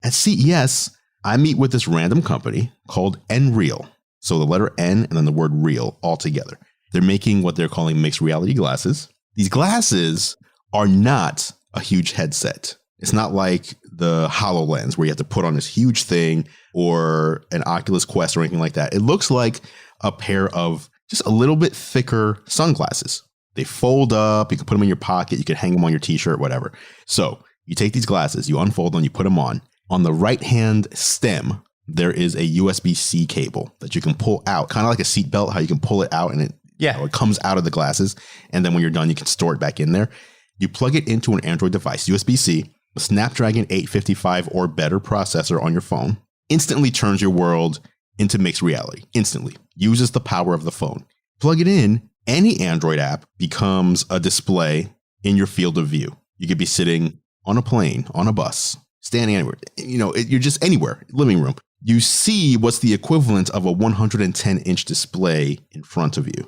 At CES, I meet with this random company called Nreal. So the letter N and then the word real all together. They're making what they're calling mixed reality glasses. These glasses are not a huge headset. It's not like the HoloLens where you have to put on this huge thing or an Oculus Quest or anything like that. It looks like a pair of just a little bit thicker sunglasses. They fold up. You can put them in your pocket. You can hang them on your t-shirt, whatever. So you take these glasses, you unfold them, you put them on. On the right-hand stem, there is a USB-C cable that you can pull out, kind of like a seatbelt, how you can pull it out and it comes out of the glasses. And then when you're done, you can store it back in there. You plug it into an Android device, USB-C, a Snapdragon 855 or better processor on your phone, instantly turns your world into mixed reality, instantly, uses the power of the phone. Plug it in, any Android app becomes a display in your field of view. You could be sitting on a plane, on a bus, standing anywhere, you're just anywhere, living room. You see what's the equivalent of a 110-inch display in front of you.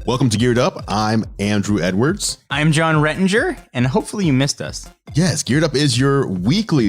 Welcome to Geared Up. I'm Andrew Edwards. I'm Jon Rettinger, and hopefully you missed us. Yes, Geared Up is your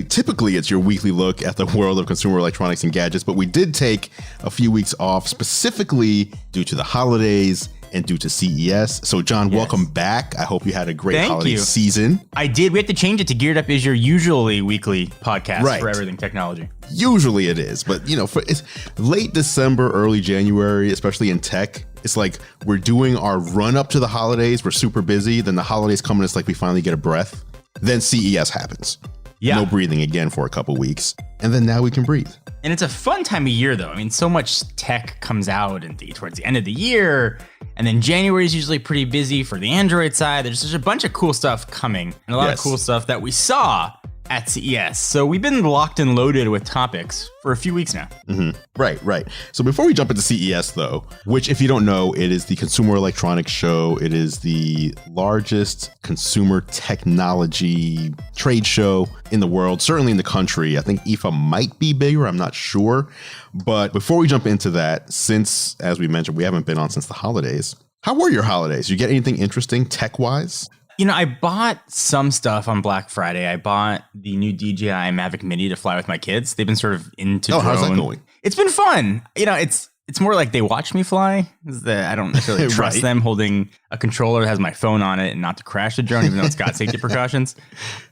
typically it's your weekly look at the world of consumer electronics and gadgets, but we did take a few weeks off specifically due to the holidays and due to CES. So, Jon, Welcome back. I hope you had a great holiday season. I did. We have to change it to Geared Up is your usually weekly podcast for everything technology. Usually it is, but it's late December, early January, especially in tech. It's like we're doing our run up to the holidays. We're super busy. Then the holidays come and it's like we finally get a breath. Then CES happens. Yeah. No breathing again for a couple weeks. And then now we can breathe. And it's a fun time of year, though. I mean, so much tech comes out towards the end of the year. And then January is usually pretty busy for the Android side. There's just a bunch of cool stuff coming and a lot of cool stuff that we saw at CES. So we've been locked and loaded with topics for a few weeks now. Mm-hmm. Right. So before we jump into CES, though, which if you don't know, it is the Consumer Electronics Show. It is the largest consumer technology trade show in the world, certainly in the country. I think IFA might be bigger. I'm not sure. But before we jump into that, since, as we mentioned, we haven't been on since the holidays. How were your holidays? Did you get anything interesting tech-wise? I bought some stuff on Black Friday. I bought the new DJI Mavic Mini to fly with my kids. They've been sort of into drone. How's that going? It's been fun. It's more like they watch me fly. I don't necessarily trust them holding a controller that has my phone on it and not to crash the drone, even though it's got safety precautions.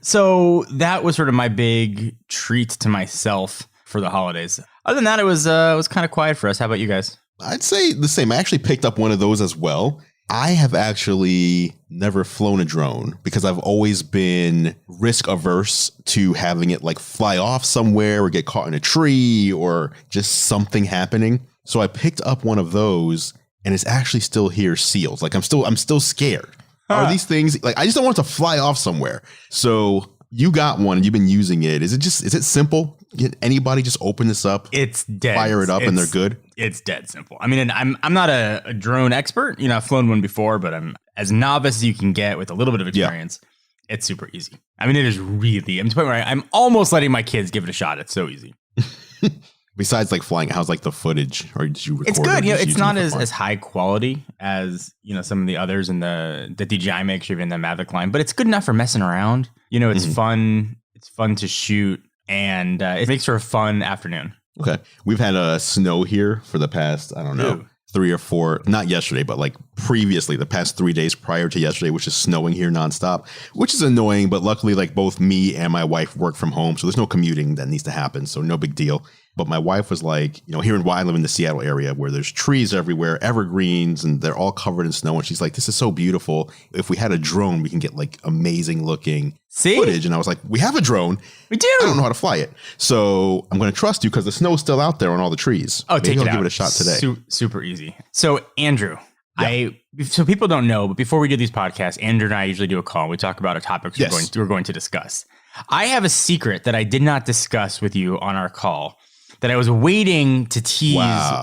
So that was sort of my big treat to myself for the holidays. Other than that, it was kind of quiet for us. How about you guys? I'd say the same. I actually picked up one of those as well. I have actually never flown a drone because I've always been risk averse to having it like fly off somewhere or get caught in a tree or just something happening. So I picked up one of those and it's actually still here sealed. Like I'm still scared. Are these things like I just don't want it to fly off somewhere. So you got one and you've been using it. Is it simple? Can anybody just open this up? It's dead. Fire it up and they're good? It's dead simple. I mean, I'm not a drone expert. I've flown one before, but I'm as novice as you can get with a little bit of experience. Yeah. It's super easy. I mean, it is really, I'm to the point where I'm almost letting my kids give it a shot. It's so easy. Besides like flying, how's like the footage or did you record? It's good. It's not as high quality as, some of the others in the DJI makes, even the Mavic line, but it's good enough for messing around. It's fun. It's fun to shoot and it makes for a fun afternoon. Okay. We've had snow here for the past, 3 or 4, not yesterday, but like previously the past 3 days prior to yesterday, which is snowing here nonstop, which is annoying. But luckily, like both me and my wife work from home. So there's no commuting that needs to happen. So no big deal. But my wife was like, here I live in the Seattle area where there's trees everywhere, evergreens, and they're all covered in snow. And she's like, this is so beautiful. If we had a drone, we can get like amazing looking footage. And I was like, we have a drone. We do. I don't know how to fly it. So I'm going to trust you because the snow's still out there on all the trees. Oh, Maybe I'll give it a shot today. Super easy. So Andrew, so people don't know, but before we do these podcasts, Andrew and I usually do a call. We talk about a topic we're going to discuss. I have a secret that I did not discuss with you on our call that I was waiting to tease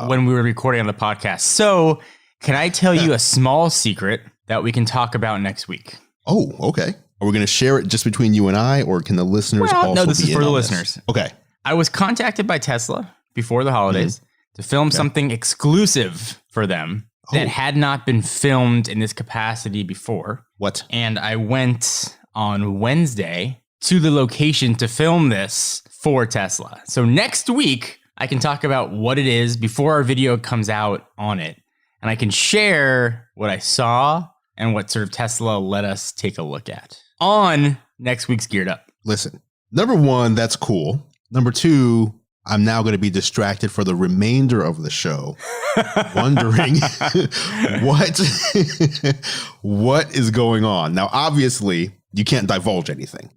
when we were recording on the podcast. So can I tell you a small secret that we can talk about next week? Oh, okay. Are we going to share it just between you and I, or can the listeners also be in on this? No, this is for the listeners. Okay. I was contacted by Tesla before the holidays to film something exclusive for them that had not been filmed in this capacity before. What? And I went on Wednesday to the location to film this for Tesla. So next week, I can talk about what it is before our video comes out on it. And I can share what I saw and what sort of Tesla let us take a look at on next week's Geared Up. Listen, number one, that's cool. Number two, I'm now going to be distracted for the remainder of the show, wondering what is going on. Now, obviously, you can't divulge anything.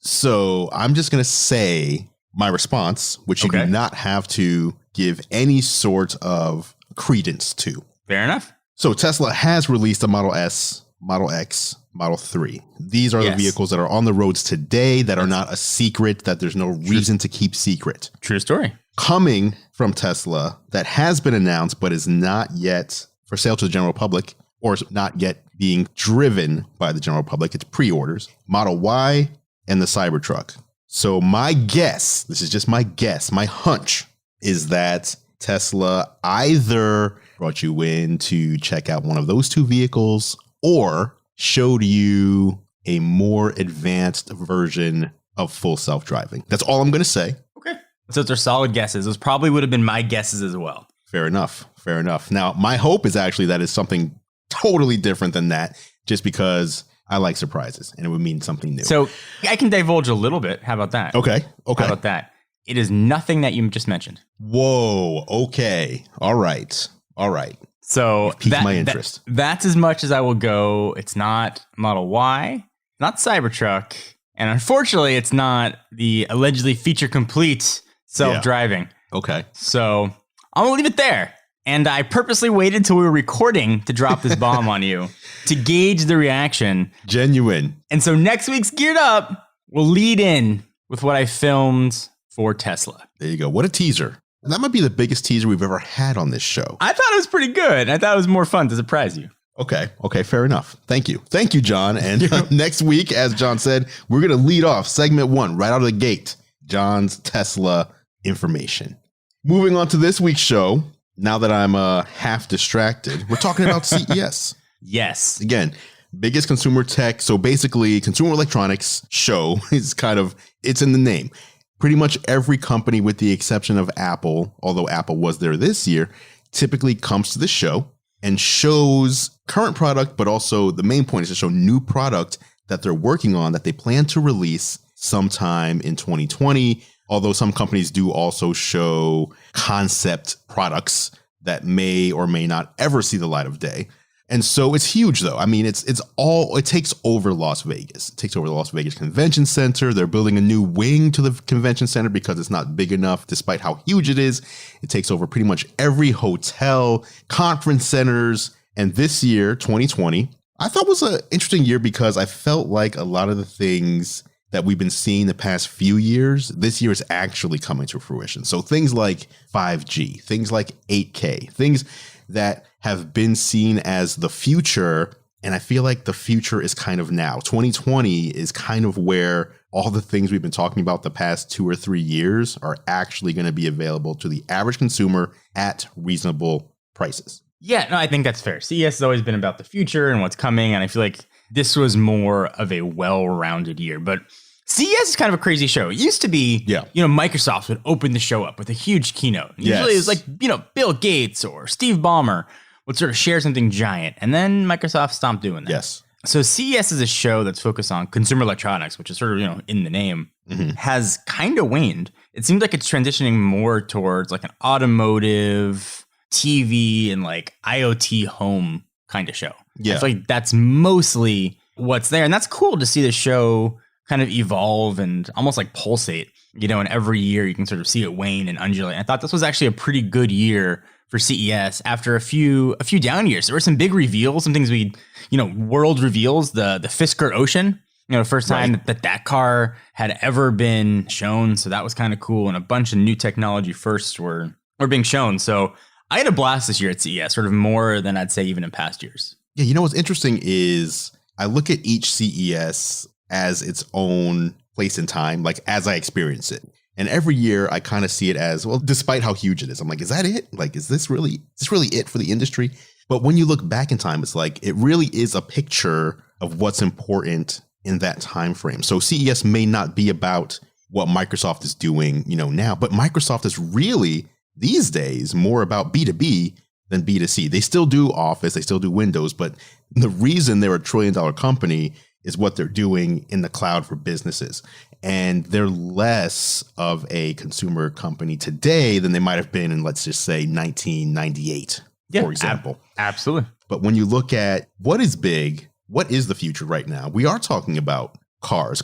So I'm just going to say my response, which you do not have to give any sort of credence to. Fair enough. So Tesla has released a Model S, Model X, Model 3. These are the vehicles that are on the roads today that are not a secret, that there's no reason to keep secret. True story. Coming from Tesla that has been announced but is not yet for sale to the general public, or is not yet being driven by the general public. It's pre-orders. Model Y and the Cybertruck. So my guess, this is just my guess, my hunch, is that Tesla either brought you in to check out one of those two vehicles or showed you a more advanced version of full self-driving. That's all I'm going to say. Okay. So those are solid guesses. Those probably would have been my guesses as well. Fair enough. Fair enough. Now, my hope is actually that it's something totally different than that, just because I like surprises and it would mean something new. So I can divulge a little bit. How about that? Okay. How about that? It is nothing that you just mentioned. Whoa. Okay. All right. So piqued my interest. That's as much as I will go. It's not Model Y, not Cybertruck, and unfortunately, it's not the allegedly feature complete self-driving. Yeah. Okay. So I'm gonna leave it there. And I purposely waited till we were recording to drop this bomb on you to gauge the reaction. Genuine. And so next week's Geared Up will lead in with what I filmed for Tesla. There you go. What a teaser. And that might be the biggest teaser we've ever had on this show. I thought it was pretty good. I thought it was more fun to surprise you. Okay, fair enough. Thank you, John. And next week, as John said, we're going to lead off segment 1 right out of the gate, John's Tesla information. Moving on to this week's show, now that I'm half distracted, we're talking about CES. Yes. Again, biggest consumer tech. So basically, consumer electronics show is it's in the name. Pretty much every company, with the exception of Apple, although Apple was there this year, typically comes to the show and shows current product, but also the main point is to show new product that they're working on that they plan to release sometime in 2020. Although some companies do also show concept products that may or may not ever see the light of day. And so it's huge, though. I mean, it takes over Las Vegas. It takes over the Las Vegas Convention Center. They're building a new wing to the convention center because it's not big enough, despite how huge it is. It takes over pretty much every hotel, conference centers. And this year, 2020, I thought was an interesting year because I felt like a lot of the things that we've been seeing the past few years, this year is actually coming to fruition. So things like 5G, things like 8K, things that have been seen as the future. And I feel like the future is kind of now. 2020 is kind of where all the things we've been talking about the past 2 or 3 years are actually going to be available to the average consumer at reasonable prices. Yeah, no, I think that's fair. CES has always been about the future and what's coming. And I feel like this was more of a well-rounded year. But CES is kind of a crazy show. It used to be, Microsoft would open the show up with a huge keynote. Usually it was like, Bill Gates or Steve Ballmer would sort of share something giant. And then Microsoft stopped doing that. Yes. So CES is a show that's focused on consumer electronics, which is sort of, in the name, has kind of waned. It seems like it's transitioning more towards like an automotive, TV, and like IoT home kind of show. Yeah. I feel like that's mostly what's there. And that's cool to see the show kind of evolve and almost like pulsate, and every year you can sort of see it wane and undulate. I thought this was actually a pretty good year for CES after a few down years. There were some big reveals, some things world reveals, the Fisker Ocean, first time that car had ever been shown. So that was kind of cool. And a bunch of new technology firsts were being shown. So I had a blast this year at CES, sort of more than I'd say even in past years. Yeah, what's interesting is I look at each CES as its own place in time, like as I experience it. And every year I kind of see it as, well, despite how huge it is, I'm like, is that it? Like, is this really it for the industry? But when you look back in time, it's like, it really is a picture of what's important in that time frame. So CES may not be about what Microsoft is doing, now. But Microsoft is really these days more about B2B than B2C. They still do Office, they still do Windows, but the reason they're a $1 trillion company is what they're doing in the cloud for businesses. And they're less of a consumer company today than they might have been in, let's just say, 1998, for example. Absolutely. But when you look at what is big, what is the future right now, we are talking about cars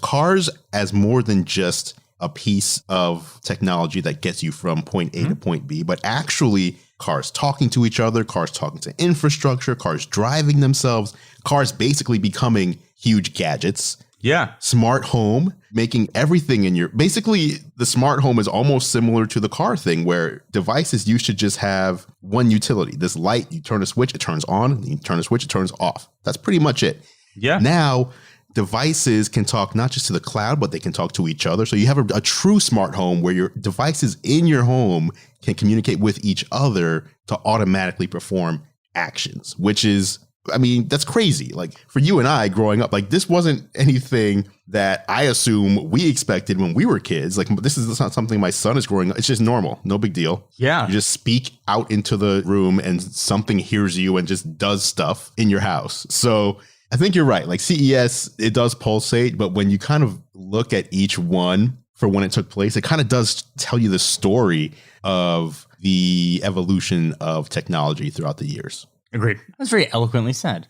as more than just a piece of technology that gets you from point A to point B, but actually cars talking to each other, cars talking to infrastructure, cars driving themselves, cars basically becoming huge gadgets. Yeah. Smart home, making everything basically the smart home is almost similar to the car thing where devices used to just have one utility. This light, you turn a switch, it turns on, you turn a switch, it turns off. That's pretty much it. Yeah. Now, devices can talk not just to the cloud, but they can talk to each other. So you have a true smart home where your devices in your home can communicate with each other to automatically perform actions, which is, that's crazy. Like for you and I growing up, like this wasn't anything that I assume we expected when we were kids. Like this is not something my son is growing up. It's just normal. No big deal. Yeah. You just speak out into the room and something hears you and just does stuff in your house. So I think you're right. Like CES, it does pulsate, but when you kind of look at each one for when it took place, it kind of does tell you the story of the evolution of technology throughout the years. Agreed. That was very eloquently said.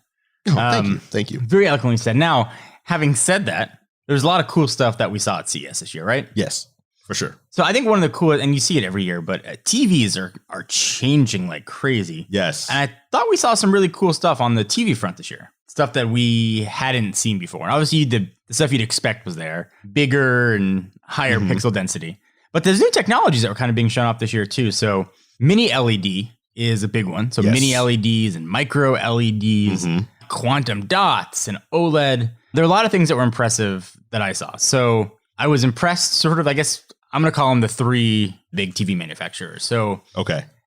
Oh, thank you. Thank you. Very eloquently said. Now, having said that, there's a lot of cool stuff that we saw at CES this year, right? Yes, for sure. So I think one of the coolest, and you see it every year, but TVs are changing like crazy. Yes. And I thought we saw some really cool stuff on the TV front this year. Stuff that we hadn't seen before. And obviously the stuff you'd expect was there. Bigger and higher pixel density. But there's new technologies that were kind of being shown off this year too. So mini LED is a big one. So mini LEDs and micro LEDs, quantum dots and OLED. There are a lot of things that were impressive that I saw. So I was impressed sort of, I guess I'm going to call them the three big TV manufacturers. So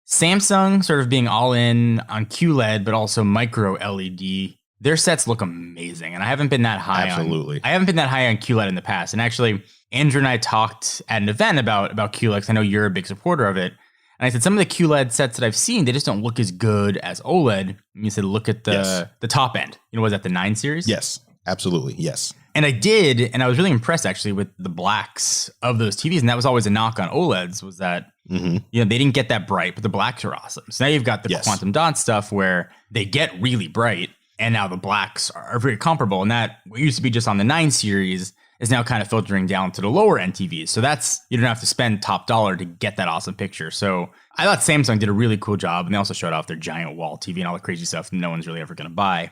Samsung sort of being all in on QLED, but also micro LED. Their sets look amazing. And I haven't been that high Absolutely. I haven't been that high on QLED in the past. And actually, Andrew and I talked at an event about QLED. I know you're a big supporter of it. And I said, some of the QLED sets that I've seen, they just don't look as good as OLED. And you said, look at the top end. Was that the 9 series? Yes, absolutely. Yes. And I did. And I was really impressed actually with the blacks of those TVs. And that was always a knock on OLEDs was that, they didn't get that bright, but the blacks are awesome. So now you've got the quantum dot stuff where they get really bright. And now the blacks are very comparable. And that what used to be just on the 9 series is now kind of filtering down to the lower end TVs. So that's, you don't have to spend top dollar to get that awesome picture. So I thought Samsung did a really cool job. And they also showed off their giant wall TV and all the crazy stuff no one's really ever going to buy.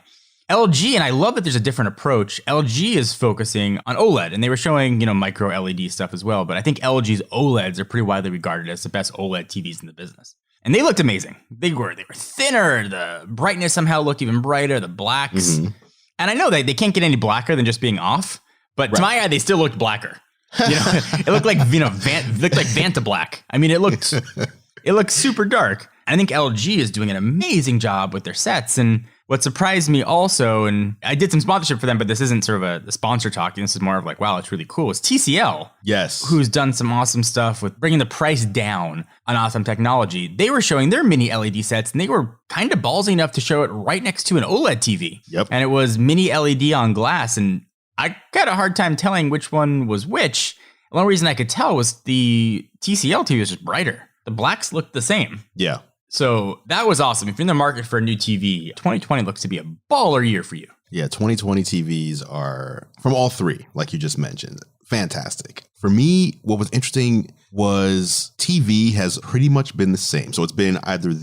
LG, and I love that there's a different approach. LG is focusing on OLED, and they were showing, micro LED stuff as well. But I think LG's OLEDs are pretty widely regarded as the best OLED TVs in the business. And they looked amazing. They were thinner. The brightness somehow looked even brighter. The blacks. And I know they can't get any blacker than just being off. But to my eye, they still looked blacker. It looked like Vanta black. I mean, it looked super dark. I think LG is doing an amazing job with their sets. And what surprised me also, and I did some sponsorship for them, but this isn't sort of the sponsor talking. This is more of like, wow, it's really cool. It's TCL. Yes. Who's done some awesome stuff with bringing the price down on awesome technology. They were showing their mini LED sets, and they were kind of ballsy enough to show it right next to an OLED TV. Yep. And it was mini LED on glass. And I got a hard time telling which one was which. The only reason I could tell was the TCL TV was just brighter. The blacks looked the same. Yeah. So that was awesome. If you're in the market for a new TV, 2020 looks to be a baller year for you. Yeah, 2020 TVs are from all three, like you just mentioned. Fantastic. For me, what was interesting was TV has pretty much been the same. So it's been either is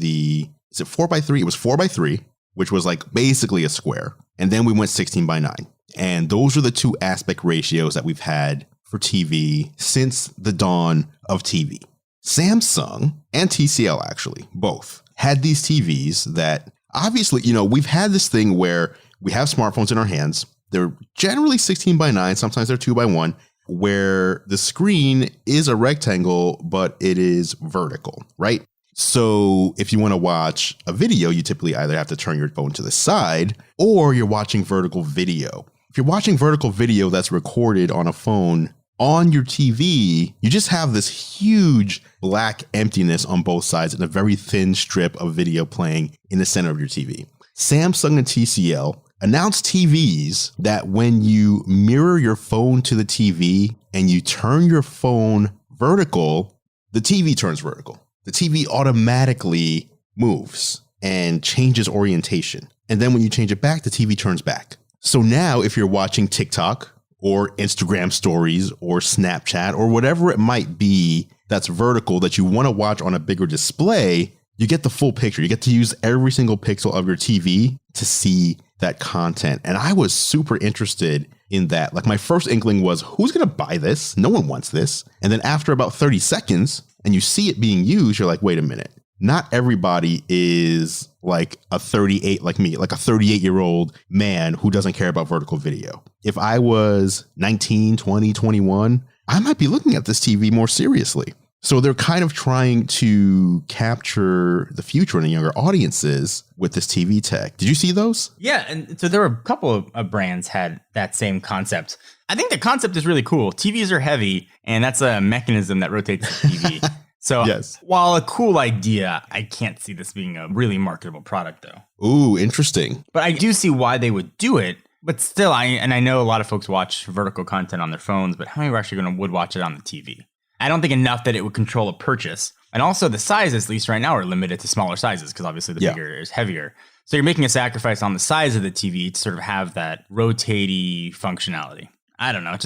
it 4x3? It was 4x3, which was like basically a square. And then we went 16:9. And those are the two aspect ratios that we've had for TV since the dawn of TV. Samsung and TCL actually both had these TVs that obviously, we've had this thing where we have smartphones in our hands. They're generally 16:9. Sometimes they're 2:1, where the screen is a rectangle, but it is vertical, right? So if you want to watch a video, you typically either have to turn your phone to the side or you're watching vertical video. If you're watching vertical video that's recorded on a phone on your TV, you just have this huge black emptiness on both sides and a very thin strip of video playing in the center of your TV. Samsung and TCL announced TVs that when you mirror your phone to the TV and you turn your phone vertical, the TV turns vertical. The TV automatically moves and changes orientation. And then when you change it back, the TV turns back. So now if you're watching TikTok or Instagram stories or Snapchat or whatever it might be that's vertical that you want to watch on a bigger display, you get the full picture. You get to use every single pixel of your TV to see that content. And I was super interested in that. Like my first inkling was, who's going to buy this? No one wants this. And then after about 30 seconds and you see it being used, you're like, wait a minute. Not everybody is like a 38 like me, like a 38-year-old man who doesn't care about vertical video. If I was 19, 20, 21, I might be looking at this TV more seriously. So they're kind of trying to capture the future in the younger audiences with this TV tech. Did you see those? Yeah. And so there were a couple of brands had that same concept. I think the concept is really cool. TVs are heavy, and that's a mechanism that rotates the TV. So yes. While a cool idea, I can't see this being a really marketable product, though. Ooh, interesting. But I do see why they would do it. But still, I know a lot of folks watch vertical content on their phones, but how many are actually would watch it on the TV? I don't think enough that it would control a purchase. And also the sizes, at least right now, are limited to smaller sizes because obviously the bigger is heavier. So you're making a sacrifice on the size of the TV to sort of have that rotatey functionality. I don't know. It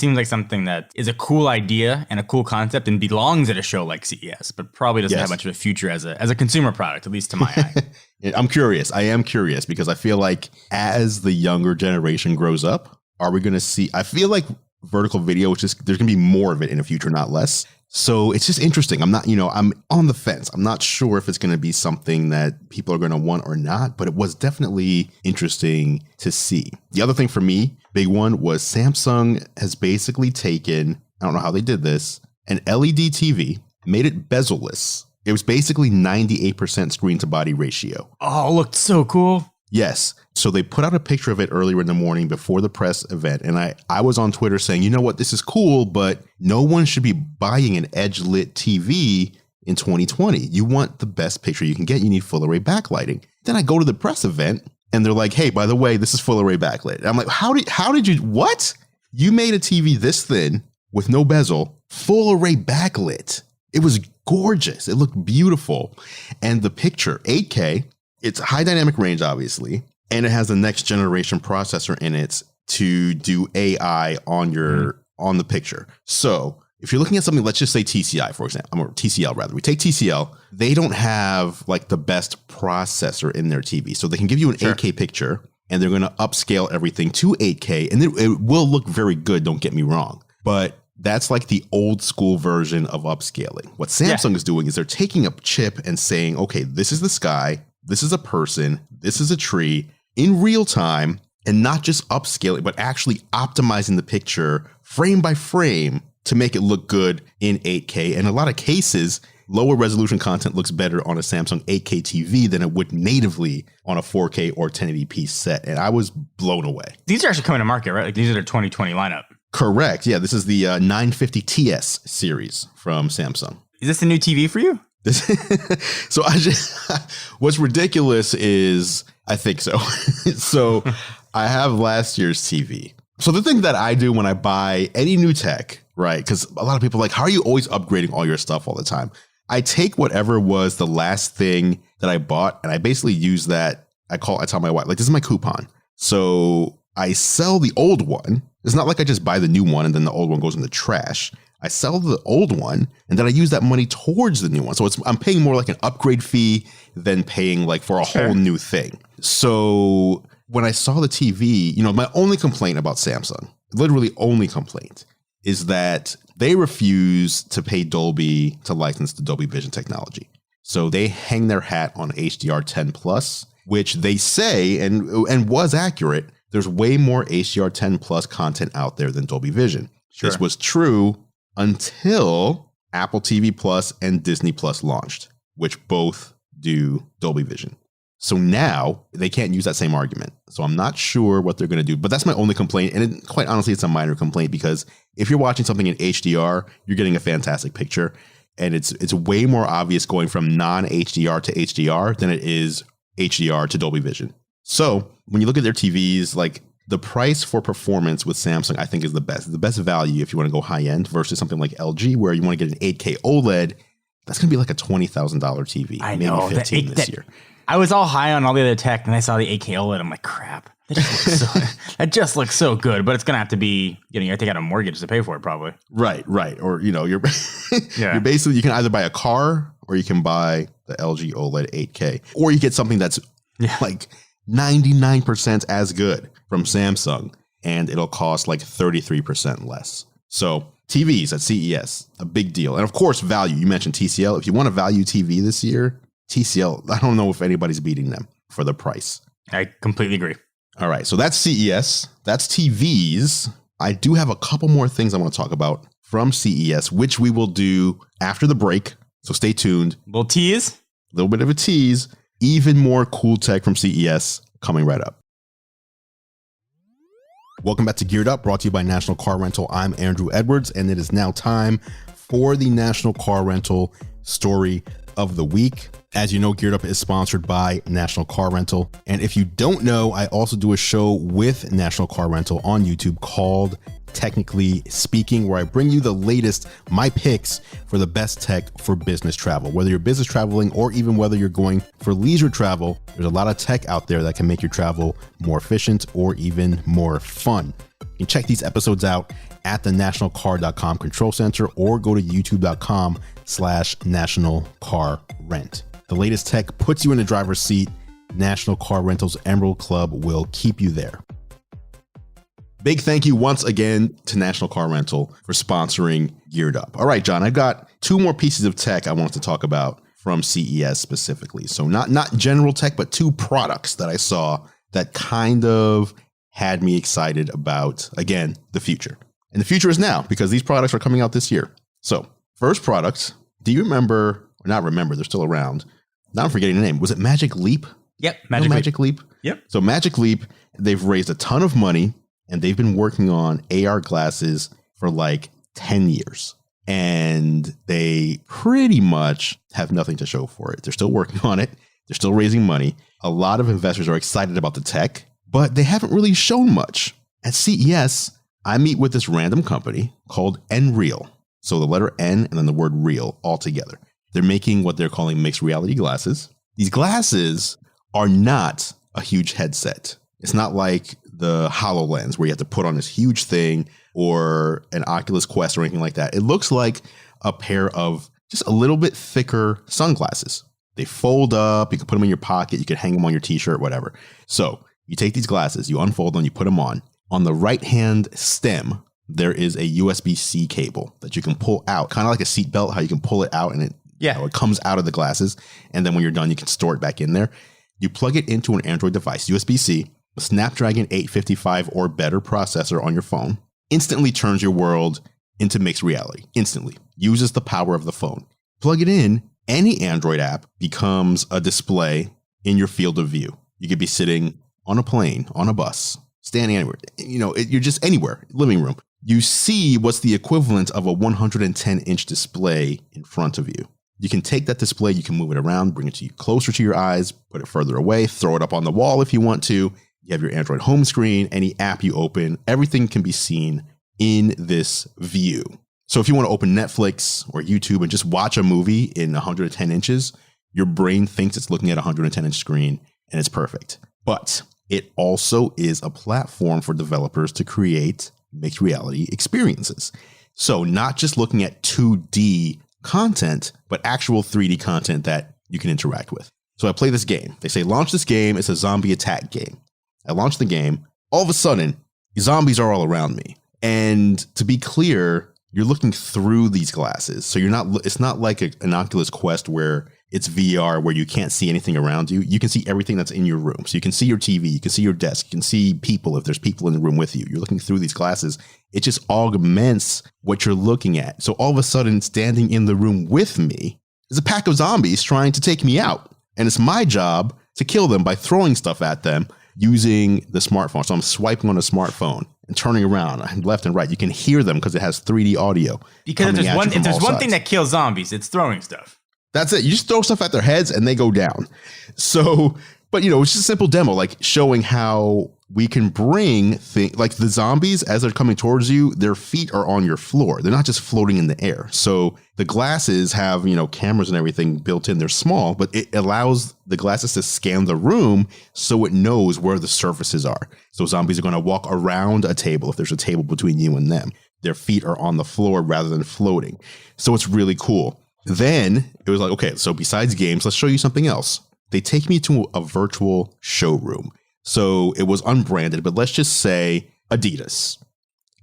seems like something that is a cool idea and a cool concept and belongs at a show like CES, but probably doesn't have much of a future as a consumer product, at least to my eye. I'm curious. I am curious because I feel like as the younger generation grows up, are we going to see, I feel like vertical video, there's going to be more of it in the future, not less. So it's just interesting. I'm on the fence. I'm not sure if it's going to be something that people are going to want or not, but it was definitely interesting to see. The other thing for me, big one, was Samsung has basically taken, I don't know how they did this, an LED TV, made it bezel-less. It was basically 98% screen to body ratio. Oh, it looked so cool. Yes. So they put out a picture of it earlier in the morning before the press event. And I was on Twitter saying, you know what, this is cool, but no one should be buying an edge-lit TV in 2020. You want the best picture you can get. You need full array backlighting. Then I go to the press event and they're like, hey, by the way, this is full array backlit. And I'm like, how did you, what? You made a TV this thin with no bezel, full array backlit. It was gorgeous. It looked beautiful. And the picture, 8K, it's high dynamic range, obviously, and it has the next generation processor in it to do AI on the picture. So if you're looking at something, let's just say TCI, for example, or TCL rather, we take TCL, they don't have like the best processor in their TV. So they can give you an 8K picture and they're going to upscale everything to 8K and it will look very good. Don't get me wrong. But that's like the old school version of upscaling. What Samsung is doing is they're taking a chip and saying, okay, this is the sky. This is a person, this is a tree in real time, and not just upscaling, but actually optimizing the picture frame by frame to make it look good in 8K. In a lot of cases, lower resolution content looks better on a Samsung 8K TV than it would natively on a 4K or 1080p set. And I was blown away. These are actually coming to market, right? Like these are their 2020 lineup. Correct. Yeah, this is the 950 TS series from Samsung. Is this a new TV for you? So what's ridiculous is I think so. So I have last year's TV. So the thing that I do when I buy any new tech, right? Because a lot of people are like, how are you always upgrading all your stuff all the time? I take whatever was the last thing that I bought and I basically use that. I tell my wife, like, this is my coupon. So I sell the old one. It's not like I just buy the new one and then the old one goes in the trash. I sell the old one and then I use that money towards the new one. So I'm paying more like an upgrade fee than paying like for a whole new thing. So when I saw the TV, my only complaint about Samsung, literally only complaint, is that they refuse to pay Dolby to license the Dolby Vision technology. So they hang their hat on HDR10 Plus, which they say and was accurate. There's way more HDR10 Plus content out there than Dolby Vision. Sure. This was true until Apple TV Plus and Disney Plus launched, which both do Dolby Vision. So now they can't use that same argument. So I'm not sure what they're going to do, but that's my only complaint. And quite honestly, it's a minor complaint because if you're watching something in HDR, you're getting a fantastic picture. And it's way more obvious going from non-HDR to HDR than it is HDR to Dolby Vision. So when you look at their TVs, like the price for performance with Samsung, I think is the best value if you want to go high end versus something like LG where you want to get an 8K OLED. That's going to be like a $20,000 TV. I know. Maybe 15 this year. I was all high on all the other tech, and I saw the 8K OLED. I'm like, crap. That just looks so good, but it's going to have to be, you have to get a mortgage to pay for it probably. Right. Or, you're basically, you can either buy a car or you can buy the LG OLED 8K, or you get something that's like 99% as good from Samsung, and it'll cost like 33% less. So TVs at CES, a big deal. And of course, value. You mentioned TCL. If you want a value TV this year, TCL, I don't know if anybody's beating them for the price. I completely agree. All right. So that's CES. That's TVs. I do have a couple more things I want to talk about from CES, which we will do after the break. So stay tuned. Little tease. A little bit of a tease. Even more cool tech from CES coming right up. Welcome back to Geared Up, brought to you by National Car Rental. I'm Andrew Edwards, and it is now time for the National Car Rental story of the week. As you know, Geared Up is sponsored by National Car Rental. And if you don't know, I also do a show with National Car Rental on YouTube called Technically Speaking, where I bring you the latest, my picks for the best tech for business travel. Whether you're business traveling or even whether you're going for leisure travel, there's a lot of tech out there that can make your travel more efficient or even more fun. You can check these episodes out at the nationalcar.com control center or go to youtube.com/nationalcarrent. The latest tech puts you in the driver's seat. National Car Rental's Emerald Club will keep you there. Big thank you once again to National Car Rental for sponsoring Geared Up. All right, John, I've got two more pieces of tech I want to talk about from CES specifically. So not general tech, but two products that I saw that kind of had me excited about, again, the future. And the future is now because these products are coming out this year. So first product, do you remember, or not remember, they're still around. Now I'm forgetting the name. Was it Magic Leap? Yep. Magic Leap. Yep. So Magic Leap, they've raised a ton of money and they've been working on AR glasses for like 10 years. And they pretty much have nothing to show for it. They're still working on it. They're still raising money. A lot of investors are excited about the tech, but they haven't really shown much. At CES, I meet with this random company called Nreal. So the letter N and then the word real all together. They're making what they're calling mixed reality glasses. These glasses are not a huge headset. It's not like the HoloLens where you have to put on this huge thing or an Oculus Quest or anything like that. It looks like a pair of just a little bit thicker sunglasses. They fold up. You can put them in your pocket. You can hang them on your t-shirt, whatever. So you take these glasses, you unfold them, you put them on. On the right-hand stem, there is a USB-C cable that you can pull out, kind of like a seatbelt, how you can pull it out and it comes out of the glasses. And then when you're done, you can store it back in there. You plug it into an Android device, USB-C, a Snapdragon 855 or better processor on your phone, instantly turns your world into mixed reality. Instantly. Uses the power of the phone. Plug it in, any Android app becomes a display in your field of view. You could be sitting on a plane, on a bus, standing anywhere. You're just anywhere, living room. You see what's the equivalent of a 110-inch display in front of you. You can take that display, you can move it around, bring it closer to your eyes, put it further away, throw it up on the wall if you want to. You have your Android home screen, any app you open, everything can be seen in this view. So if you want to open Netflix or YouTube and just watch a movie in 110 inches, your brain thinks it's looking at a 110-inch screen and it's perfect. But it also is a platform for developers to create mixed reality experiences. So not just looking at 2D content, but actual 3D content that you can interact with. So I play this game. They say, launch this game. It's a zombie attack game. I launch the game. All of a sudden, zombies are all around me. And to be clear, you're looking through these glasses. So it's not like an Oculus Quest where it's VR where you can't see anything around you. You can see everything that's in your room. So you can see your TV, you can see your desk, you can see people if there's people in the room with you. You're looking through these glasses. It just augments what you're looking at. So all of a sudden, standing in the room with me is a pack of zombies trying to take me out. And it's my job to kill them by throwing stuff at them using the smartphone. So I'm swiping on a smartphone and turning around left and right. You can hear them because it has 3D audio. Because if there's one thing that kills zombies, it's throwing stuff. That's it. You just throw stuff at their heads and they go down. So, but it's just a simple demo, like showing how we can bring things like the zombies as they're coming towards you, their feet are on your floor. They're not just floating in the air. So the glasses have, cameras and everything built in. They're small, but it allows the glasses to scan the room so it knows where the surfaces are. So zombies are going to walk around a table if there's a table between you and them. Their feet are on the floor rather than floating. So it's really cool. Then it was like, okay, so besides games, let's show you something else. They take me to a virtual showroom. So it was unbranded, but let's just say Adidas.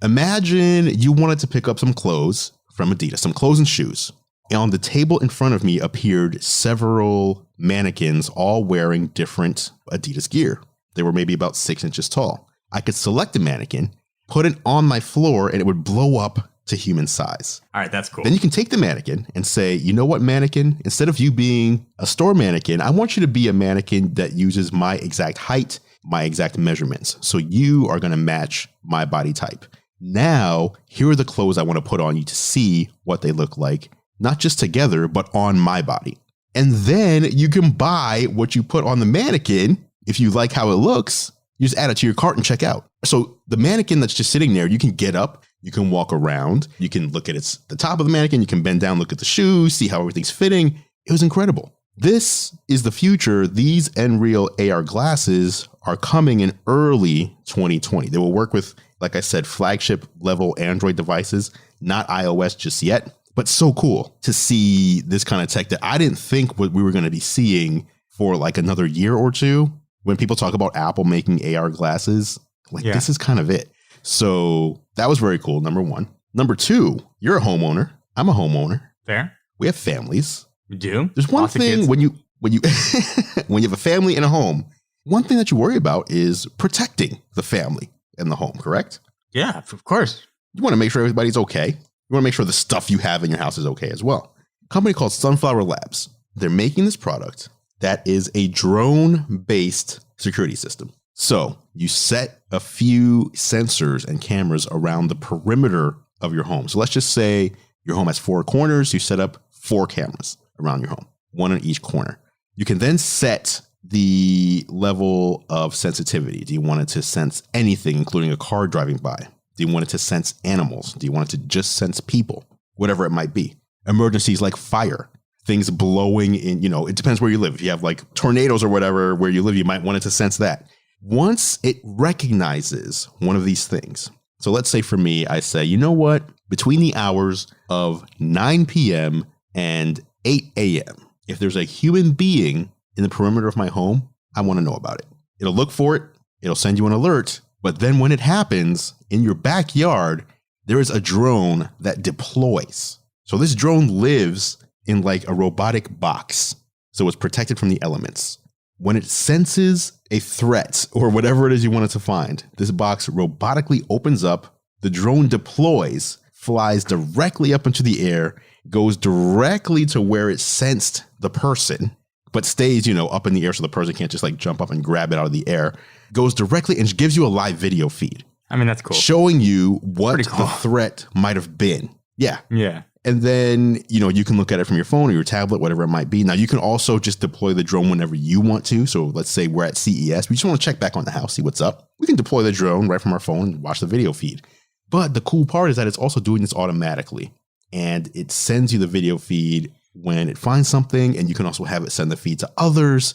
Imagine you wanted to pick up some clothes from Adidas, some clothes and shoes. And on the table in front of me appeared several mannequins, all wearing different Adidas gear. They were maybe about 6 inches tall. I could select a mannequin, put it on my floor, and it would blow up to human size. All right, that's cool. Then you can take the mannequin and say, you know what, mannequin? Instead of you being a store mannequin, I want you to be a mannequin that uses my exact height, my exact measurements. So you are going to match my body type. Now, here are the clothes I want to put on you to see what they look like, not just together, but on my body. And then you can buy what you put on the mannequin. If you like how it looks, you just add it to your cart and check out. So the mannequin that's just sitting there, you can get up, you can walk around, you can look at the top of the mannequin, you can bend down, look at the shoes, see how everything's fitting. It was incredible. This is the future. These Nreal AR glasses are coming in early 2020. They will work with, like I said, flagship level Android devices, not iOS just yet, but so cool to see this kind of tech that I didn't think what we were going to be seeing for like another year or two. When people talk about Apple making AR glasses, This is kind of it. So that was very cool. Number one. Number two, you're a homeowner. I'm a homeowner. Fair. We have families. We do. There's one thing when you when you have a family in a home, one thing that you worry about is protecting the family and the home, correct? Yeah, of course. You want to make sure everybody's okay. You want to make sure the stuff you have in your house is okay as well. A company called Sunflower Labs. They're making this product that is a drone-based security system. So you set a few sensors and cameras around the perimeter of your home. So let's just say your home has 4 corners. You set up 4 cameras around your home, 1 in each corner. You can then set the level of sensitivity. Do you want it to sense anything, including a car driving by? Do you want it to sense animals? Do you want it to just sense people? Whatever it might be. Emergencies like fire, things blowing in, it depends where you live. If you have like tornadoes or whatever where you live, you might want it to sense that. Once it recognizes one of these things, so let's say for me, I say, you know what? Between the hours of 9 p.m. and 8 a.m., if there's a human being in the perimeter of my home, I want to know about it. It'll look for it. It'll send you an alert. But then when it happens in your backyard, there is a drone that deploys. So this drone lives in like a robotic box. So it's protected from the elements. When it senses a threat or whatever it is you want it to find, this box robotically opens up, the drone deploys, flies directly up into the air, goes directly to where it sensed the person, but stays, up in the air so the person can't just like jump up and grab it out of the air, goes directly and gives you a live video feed. I mean, that's cool. Showing you what the threat might have been. Yeah. Yeah. And then, you can look at it from your phone or your tablet, whatever it might be. Now, you can also just deploy the drone whenever you want to. So let's say we're at CES. We just want to check back on the house, see what's up. We can deploy the drone right from our phone and watch the video feed. But the cool part is that it's also doing this automatically. And it sends you the video feed when it finds something. And you can also have it send the feed to others.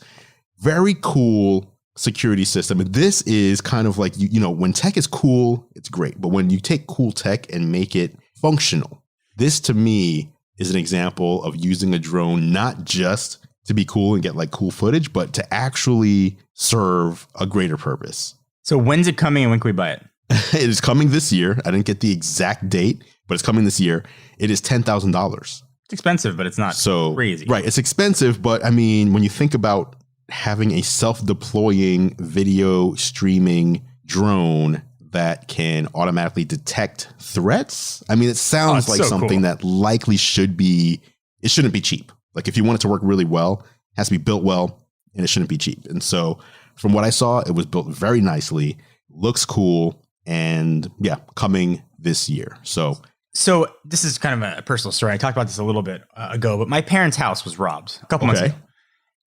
Very cool security system. And this is kind of like, when tech is cool, it's great. But when you take cool tech and make it functional, this to me is an example of using a drone not just to be cool and get like cool footage, but to actually serve a greater purpose. So when's it coming and when can we buy it? It is coming this year. I didn't get the exact date, but it's coming this year. It is $10,000. It's expensive, but it's not so crazy. Right. It's expensive. But I mean, when you think about having a self-deploying video streaming drone that can automatically detect threats. I mean, it sounds like something that likely shouldn't be cheap. Like if you want it to work really well, it has to be built well, and it shouldn't be cheap. And so from what I saw, it was built very nicely, looks cool, and yeah, coming this year. So this is kind of a personal story. I talked about this a little bit ago, but my parents' house was robbed a couple months ago.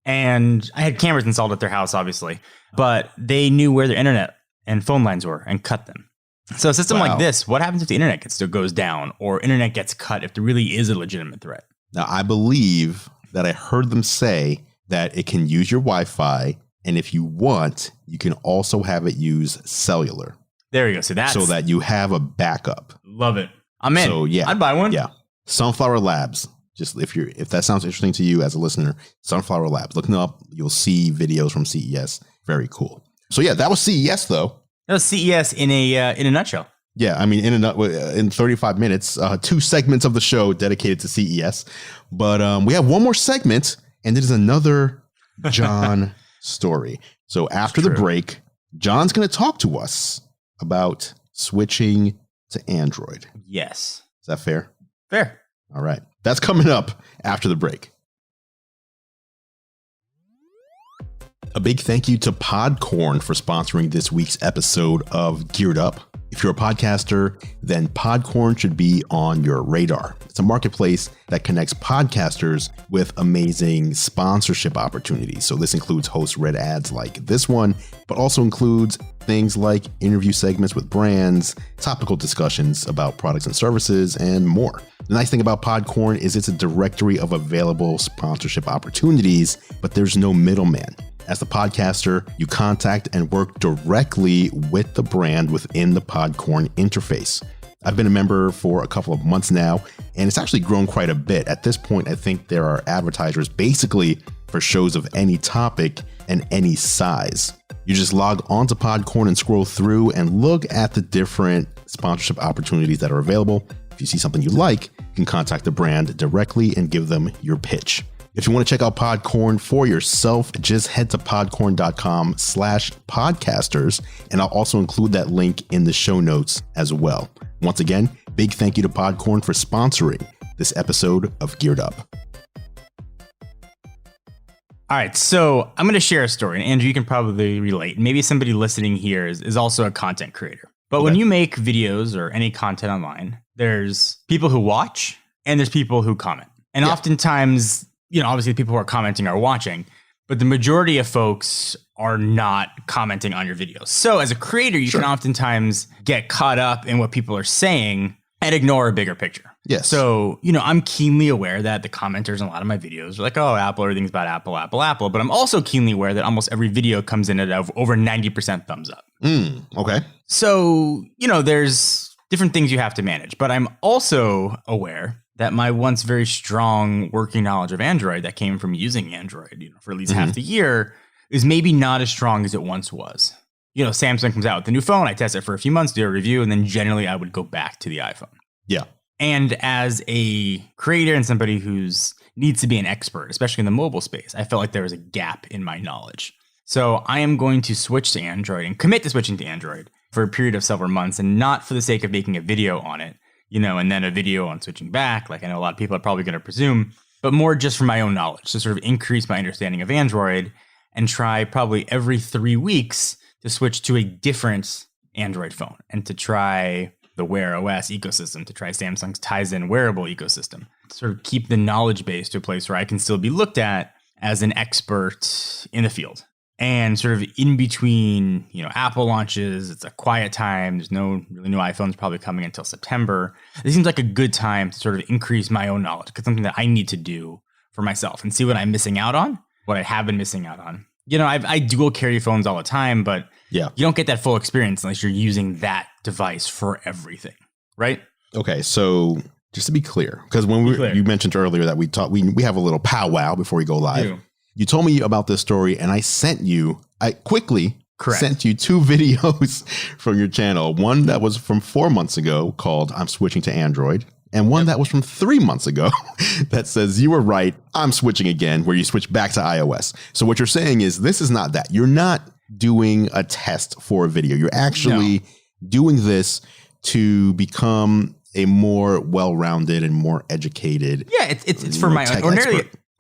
And I had cameras installed at their house, obviously, but they knew where their internet and phone lines were and cut them. So a system like this, what happens if the internet goes down or internet gets cut if there really is a legitimate threat? Now, I believe that I heard them say that it can use your Wi-Fi, and if you want, you can also have it use cellular. There you go. So that you have a backup. Love it. I'm in. So yeah, I'd buy one. Yeah. Sunflower Labs. Just if that sounds interesting to you as a listener, Sunflower Labs. Look them up. You'll see videos from CES. Very cool. So yeah, that was CES though. That was CES in a nutshell. Yeah, I mean, in 35 minutes, 2 segments of the show dedicated to CES. But we have one more segment, and it is another Jon story. So after the break, Jon's going to talk to us about switching to Android. Yes. Is that fair? Fair. All right. That's coming up after the break. A big thank you to Podcorn for sponsoring this week's episode of Geared Up. If you're a podcaster, then Podcorn should be on your radar. It's a marketplace that connects podcasters with amazing sponsorship opportunities. So this includes host-read ads like this one, but also includes things like interview segments with brands, topical discussions about products and services, and more. The nice thing about Podcorn is it's a directory of available sponsorship opportunities, but there's no middleman. As the podcaster, you contact and work directly with the brand within the Podcorn interface. I've been a member for a couple of months now, and it's actually grown quite a bit. At this point, I think there are advertisers basically for shows of any topic and any size. You just log onto Podcorn and scroll through and look at the different sponsorship opportunities that are available. If you see something you like, you can contact the brand directly and give them your pitch. If you want to check out Podcorn for yourself, just head to podcorn.com/podcasters, and I'll also include that link in the show notes as well. Once again, big thank you to Podcorn for sponsoring this episode of Geared Up. All right, so I'm going to share a story, and Andrew, you can probably relate. Maybe somebody listening here is also a content creator. But when you make videos or any content online, there's people who watch and there's people who comment. And oftentimes, obviously the people who are commenting are watching, but the majority of folks are not commenting on your videos. So as a creator, you can oftentimes get caught up in what people are saying and ignore a bigger picture. Yes. So, I'm keenly aware that the commenters in a lot of my videos are like, oh, Apple, everything's about Apple, Apple, Apple. But I'm also keenly aware that almost every video comes in at over 90% thumbs up. Okay. So, there's different things you have to manage. But I'm also aware that my once very strong working knowledge of Android that came from using Android, for at least half the year is maybe not as strong as it once was. Samsung comes out with the new phone. I test it for a few months, do a review, and then generally I would go back to the iPhone. Yeah. And as a creator and somebody who's needs to be an expert, especially in the mobile space, I felt like there was a gap in my knowledge. So I am going to switch to Android and commit to switching to Android for a period of several months, and not for the sake of making a video on it, and then a video on switching back, like I know a lot of people are probably going to presume, but more just for my own knowledge to sort of increase my understanding of Android and try probably every 3 weeks to switch to a different Android phone and to try the Wear OS ecosystem, to try Samsung's Tizen wearable ecosystem, sort of keep the knowledge base to a place where I can still be looked at as an expert in the field. And sort of in between, Apple launches, it's a quiet time. There's no iPhones probably coming until September. It seems like a good time to sort of increase my own knowledge, because something that I need to do for myself and see what I'm missing out on, what I have been missing out on. I dual carry phones all the time, but you don't get that full experience unless you're using that device for everything, right? Okay, so just to be clear, because when you mentioned earlier that we have a little powwow before we go live. You told me about this story, and I quickly sent you 2 videos from your channel. One that was from 4 months ago called I'm Switching to Android, and one that was from 3 months ago that says you were right, I'm switching again, where you switch back to iOS. So what you're saying is this is not that. You're not doing a test for a video. You're actually doing this to become a more well-rounded and more educated. Yeah, it's for my own.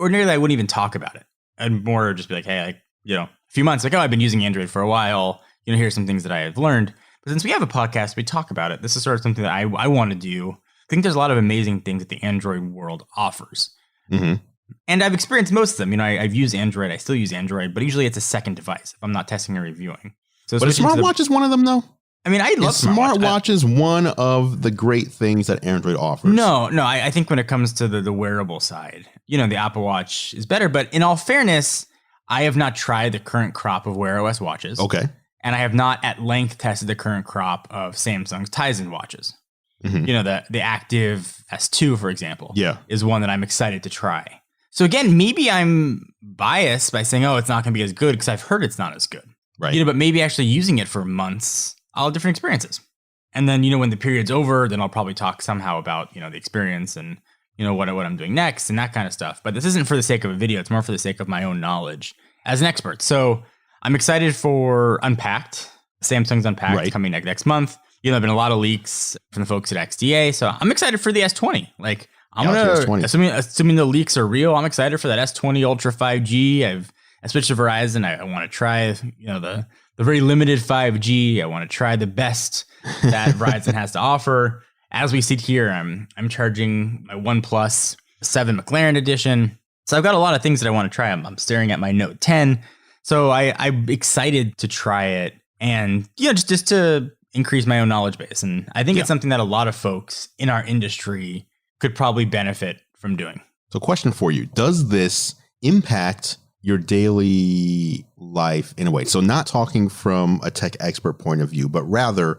Ordinarily, I wouldn't even talk about it. and more just be like, hey, a few months, I've been using Android for a while. Here's some things that I have learned. But since we have a podcast, we talk about it. This is sort of something that I want to do. I think there's a lot of amazing things that the Android world offers. Mm-hmm. And I've experienced most of them. I've used Android. I still use Android, but usually it's a second device if I'm not testing or reviewing. So but a smartwatch is one of them, though? I love smartwatch is one of the great things that Android offers. No, I think when it comes to the wearable side, the Apple Watch is better. But in all fairness, I have not tried the current crop of Wear OS watches. Okay. And I have not at length tested the current crop of Samsung's Tizen watches. Mm-hmm. The Active S2, for example, is one that I'm excited to try. So again, maybe I'm biased by saying, it's not going to be as good because I've heard it's not as good. Right. But maybe actually using it for months, I'll have different experiences. And then, when the period's over, then I'll probably talk somehow about, the experience and, what I'm doing next and that kind of stuff. But this isn't for the sake of a video. It's more for the sake of my own knowledge as an expert. So I'm excited for Unpacked, Samsung's Unpacked coming next month. There've been a lot of leaks from the folks at XDA. So I'm excited for the S20. Assuming the leaks are real, I'm excited for that S20 Ultra 5G. I switched to Verizon. I want to try, the very limited 5G. I want to try the best that Verizon has to offer. As we sit here, I'm charging my OnePlus 7 McLaren edition. So I've got a lot of things that I want to try. I'm staring at my Note 10. So I'm excited to try it and, just to increase my own knowledge base. And I think it's something that a lot of folks in our industry could probably benefit from doing. So question for you, does this impact your daily life in a way? So not talking from a tech expert point of view, but rather,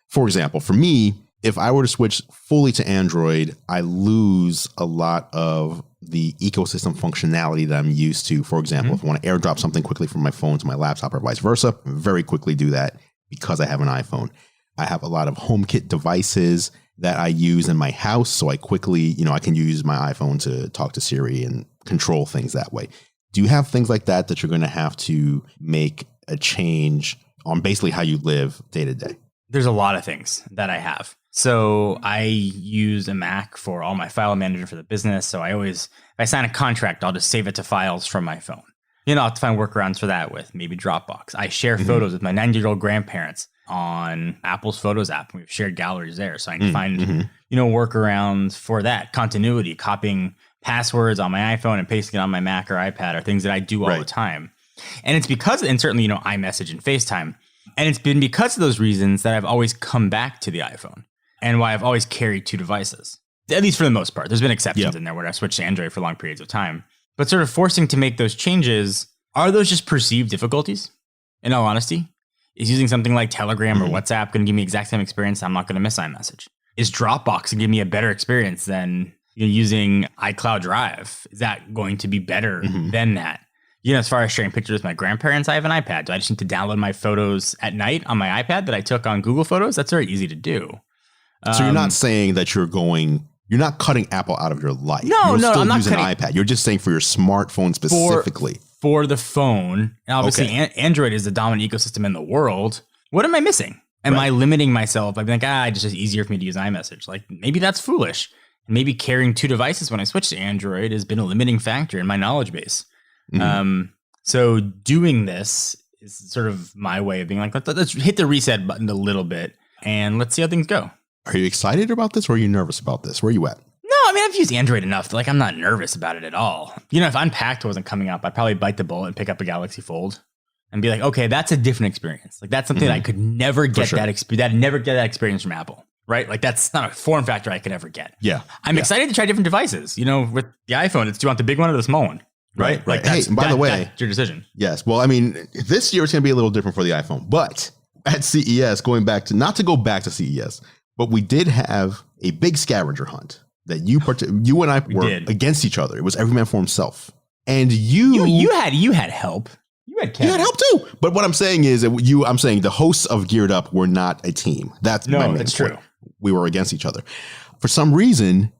for example, for me, if I were to switch fully to Android, I lose a lot of the ecosystem functionality that I'm used to. For example, if I want to airdrop something quickly from my phone to my laptop or vice versa, very quickly do that because I have an iPhone. I have a lot of HomeKit devices that I use in my house. So I quickly, I can use my iPhone to talk to Siri and control things that way. Do you have things like that you're going to have to make a change on basically how you live day to day? There's a lot of things that I have. So I use a Mac for all my file manager for the business. So if I sign a contract, I'll just save it to files from my phone. I'll have to find workarounds for that with maybe Dropbox. I share photos with my 90-year-old grandparents on Apple's Photos app. We've shared galleries there. So I can find, workarounds for that. Continuity, copying passwords on my iPhone and pasting it on my Mac or iPad are things that I do all the time. And it's because, and certainly, iMessage and FaceTime. And it's been because of those reasons that I've always come back to the iPhone and why I've always carried two devices, at least for the most part. There's been exceptions in there where I switched to Android for long periods of time. But sort of forcing to make those changes, are those just perceived difficulties? In all honesty, is using something like Telegram or WhatsApp going to give me the exact same experience? I'm not going to miss iMessage. Is Dropbox going to give me a better experience than using iCloud Drive? Is that going to be better than that? As far as sharing pictures with my grandparents, I have an iPad. Do I just need to download my photos at night on my iPad that I took on Google Photos? That's very easy to do. So you're not saying that you're not cutting Apple out of your life. No, I'm not using cutting an iPad. You're just saying for your smartphone specifically. For the phone. And obviously, Android is the dominant ecosystem in the world. What am I missing? Am I limiting myself by being like, it's just easier for me to use iMessage? Like, maybe that's foolish. And maybe carrying two devices when I switch to Android has been a limiting factor in my knowledge base. So doing this is sort of my way of being like, let's hit the reset button a little bit and let's see how things go. Are you excited about this or are you nervous about this? Where are you at? No, I've used Android enough. I'm not nervous about it at all. If Unpacked wasn't coming up, I'd probably bite the bullet and pick up a Galaxy Fold and be like, okay, that's a different experience. Like that's something that I could never get never get that experience from Apple. Right? Like that's not a form factor I could ever get. Yeah. I'm excited to try different devices. With the iPhone, do you want the big one or the small one? Right. Like hey, by the way, that's your decision. Yes. Well, this year it's going to be a little different for the iPhone, but at CES, not to go back to CES, but we did have a big scavenger hunt that you and I were against each other. It was every man for himself. And you had help. You had help too. But what I'm saying is that I'm saying the hosts of Geared Up were not a team. That's true. We were against each other. For some reason,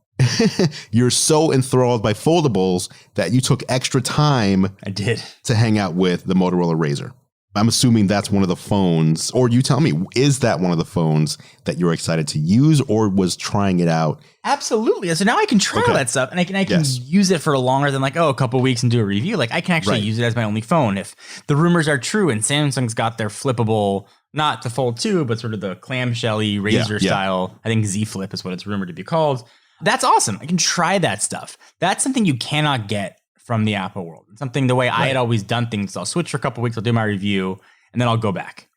you're so enthralled by foldables that you took extra time. I did. To hang out with the Motorola Razr. I'm assuming that's one of the phones, or you tell me, is that one of the phones that you're excited to use or was trying it out? Absolutely. So now I can try all that stuff and I can use it for longer than like, a couple of weeks and do a review. Like I can actually use it as my only phone. If the rumors are true and Samsung's got their flippable, not the Fold 2, but sort of the clamshell-y Razr style, I think Z Flip is what it's rumored to be called. That's awesome. I can try that stuff. That's something you cannot get from the Apple world. It's something the way I had always done things. I'll switch for a couple of weeks, I'll do my review, and then I'll go back.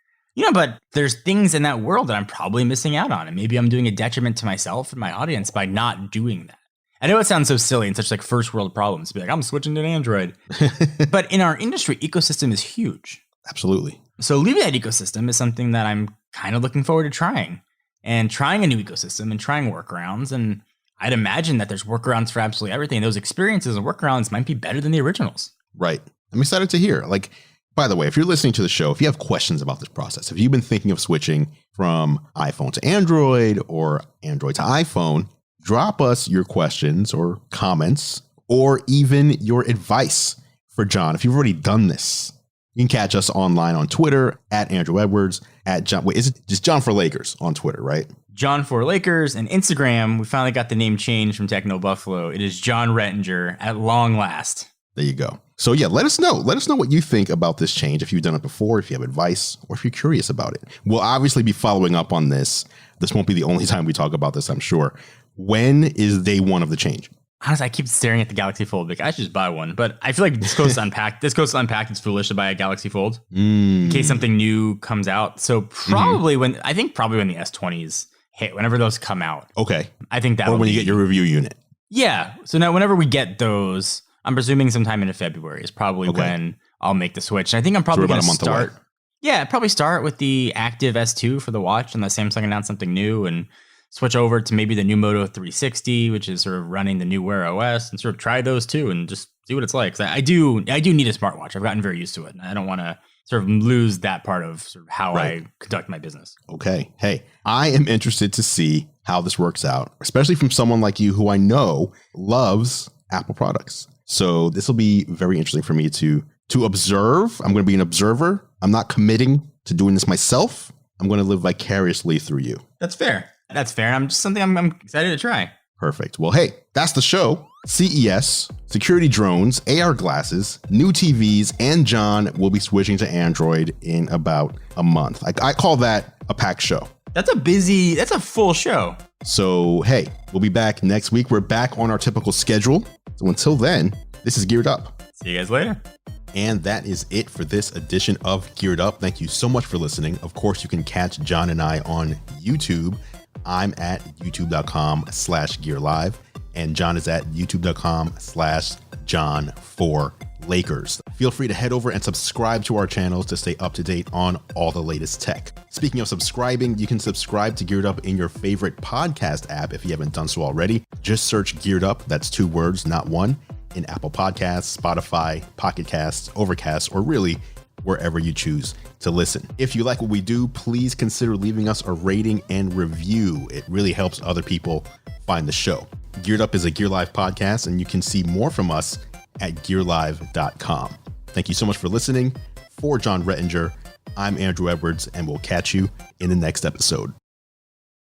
But there's things in that world that I'm probably missing out on. And maybe I'm doing a detriment to myself and my audience by not doing that. I know it sounds so silly and such like first world problems to be like, I'm switching to an Android. But in our industry, ecosystem is huge. Absolutely. So leaving that ecosystem is something that I'm kind of looking forward to trying. And trying a new ecosystem and trying workarounds. And I'd imagine that there's workarounds for absolutely everything. Those experiences and workarounds might be better than the originals. Right. I'm excited to hear. Like, by the way, if you're listening to the show, if you have questions about this process, if you've been thinking of switching from iPhone to Android or Android to iPhone, drop us your questions or comments or even your advice for Jon. If you've already done this, you can catch us online on Twitter at Andrew Edwards, at Jon. Wait, is it just Jon for Lakers on Twitter, right? Jon for Lakers, and Instagram. We finally got the name changed from Techno Buffalo. It is Jon Rettinger at long last. There you go. So yeah, let us know. Let us know what you think about this change. If you've done it before, if you have advice, or if you're curious about it. We'll obviously be following up on this. This won't be the only time we talk about this, I'm sure. When is day one of the change? Honestly, I keep staring at the Galaxy Fold. Like, I should just buy one. But I feel like this goes to unpack. It's foolish to buy a Galaxy Fold in case something new comes out. So probably when the S20s hit, whenever those come out. Okay. I think that. Or when you get your review unit. Yeah. So now whenever we get those, I'm presuming sometime into February is probably when I'll make the switch. And I think I'm probably going to start. Away. Yeah, probably start with the active S2 for the watch, unless Samsung announced something new, and switch over to maybe the new Moto 360, which is sort of running the new Wear OS, and sort of try those too and just see what it's like. 'Cause I do need a smartwatch. I've gotten very used to it, and I don't want to sort of lose that part of sort of how I conduct my business. Okay. Hey, I am interested to see how this works out, especially from someone like you who I know loves Apple products. So this will be very interesting for me to observe. I'm going to be an observer. I'm not committing to doing this myself. I'm going to live vicariously through you. That's fair. That's fair. I'm excited to try. Perfect. Well, hey, that's the show. CES, security drones, AR glasses, new TVs, and Jon will be switching to Android in about a month. I call that a packed show. That's a full show. So, hey, we'll be back next week. We're back on our typical schedule. So until then, this is Geared Up. See you guys later. And that is it for this edition of Geared Up. Thank you so much for listening. Of course, you can catch Jon and I on YouTube. I'm at youtube.com/gearlive and Jon is at youtube.com/Jon4Lakers. Feel free to head over and subscribe to our channels to stay up to date on all the latest tech. Speaking of subscribing, you can subscribe to Geared Up in your favorite podcast app if you haven't done so already. Just search Geared Up, that's 2 words, not one, in Apple Podcasts, Spotify, Pocket Casts, Overcast, or really wherever you choose to listen. If you like what we do, please consider leaving us a rating and review. It really helps other people find the show. Geared Up is a Gear Live podcast, and you can see more from us at gearlive.com. Thank you so much for listening. For Jon Rettinger, I'm Andrew Edwards, and we'll catch you in the next episode.